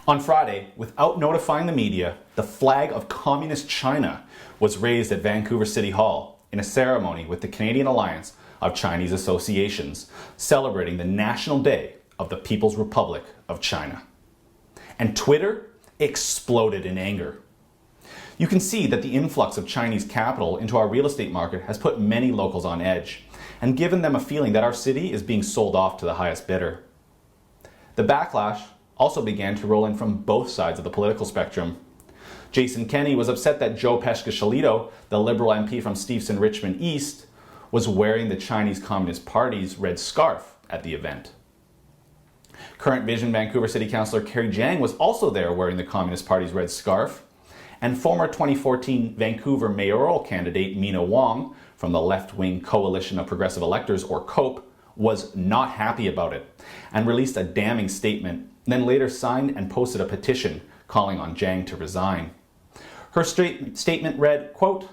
On Friday, without notifying the media, the flag of Communist China was raised at Vancouver City Hall in a ceremony with the Canadian Alliance of Chinese Associations, celebrating the National Day of the People's Republic of China. And Twitter exploded in anger. You can see that the influx of Chinese capital into our real estate market has put many locals on edge and given them a feeling that our city is being sold off to the highest bidder. The backlash also began to roll in from both sides of the political spectrum. Jason Kenney was upset that Joe Pescashalito, the Liberal MP from Steveston Richmond East, was wearing the Chinese Communist Party's red scarf at the event. Current Vision Vancouver City Councillor Jiang was also there wearing the Communist Party's red scarf, and former 2014 Vancouver mayoral candidate Mina WOM from the left-wing Coalition of Progressive Electors, or COPE, was not happy about it and released a damning statement, then later signed and posted a petition calling on Jiang to resign. Her statement read, quote,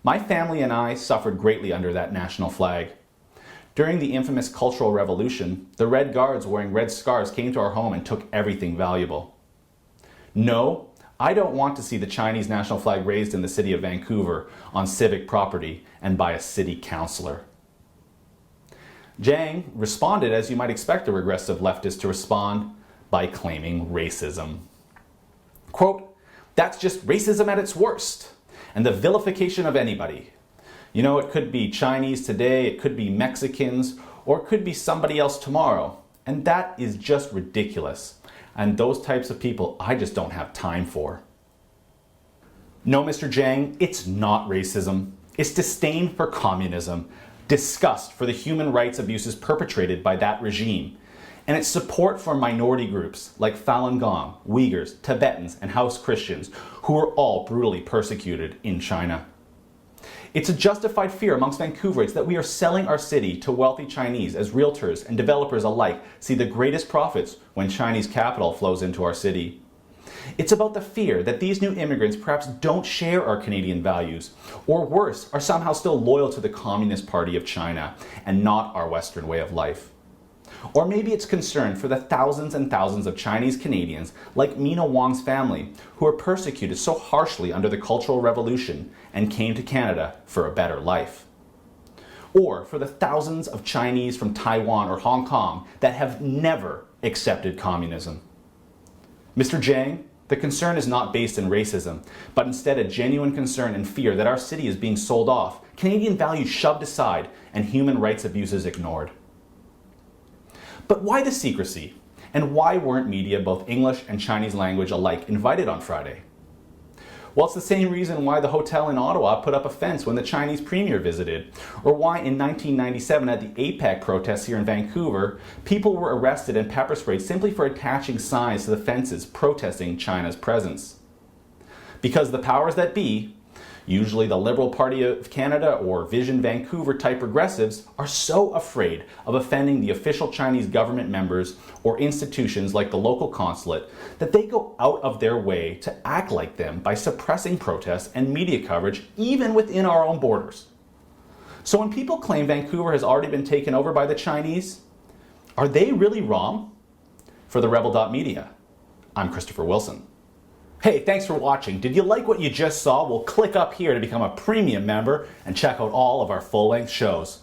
"My family and I suffered greatly under that national flag. During the infamous Cultural Revolution, the Red Guards wearing red scarves came to our home and took everything valuable. No, I don't want to see the Chinese national flag raised in the city of Vancouver on civic property and by a city councillor." Jiang responded as you might expect a regressive leftist to respond, by claiming racism. Quote, "That's just racism at its worst, and the vilification of anybody. You know, it could be Chinese today, it could be Mexicans, or it could be somebody else tomorrow. And that is just ridiculous. And those types of people I just don't have time for." No, Mr. Jiang, it's not racism. It's disdain for communism, disgust for the human rights abuses perpetrated by that regime, and its support for minority groups like Falun Gong, Uyghurs, Tibetans, and House Christians, who were all brutally persecuted in China. It's a justified fear amongst Vancouverites that we are selling our city to wealthy Chinese as realtors and developers alike see the greatest profits when Chinese capital flows into our city. It's about the fear that these new immigrants perhaps don't share our Canadian values, or worse, are somehow still loyal to the Communist Party of China and not our Western way of life. Or maybe it's concern for the thousands and thousands of Chinese Canadians like Mina WOM's family who were persecuted so harshly under the Cultural Revolution and came to Canada for a better life. Or for the thousands of Chinese from Taiwan or Hong Kong that have never accepted communism. Mr. Jiang, the concern is not based in racism, but instead a genuine concern and fear that our city is being sold off, Canadian values shoved aside, and human rights abuses ignored. But why the secrecy? And why weren't media, both English and Chinese language alike, invited on Friday? Well, it's the same reason why the hotel in Ottawa put up a fence when the Chinese premier visited, or why in 1997 at the APEC protests here in Vancouver, people were arrested and pepper sprayed simply for attaching signs to the fences protesting China's presence. Because the powers that be, usually the Liberal Party of Canada or Vision Vancouver type progressives, are so afraid of offending the official Chinese government members or institutions like the local consulate that they go out of their way to act like them by suppressing protests and media coverage even within our own borders. So when people claim Vancouver has already been taken over by the Chinese, are they really wrong? For the Rebel.media, I'm Christopher Wilson. Hey, thanks for watching. Did you like what you just saw? Well, click up here to become a premium member and check out all of our full-length shows.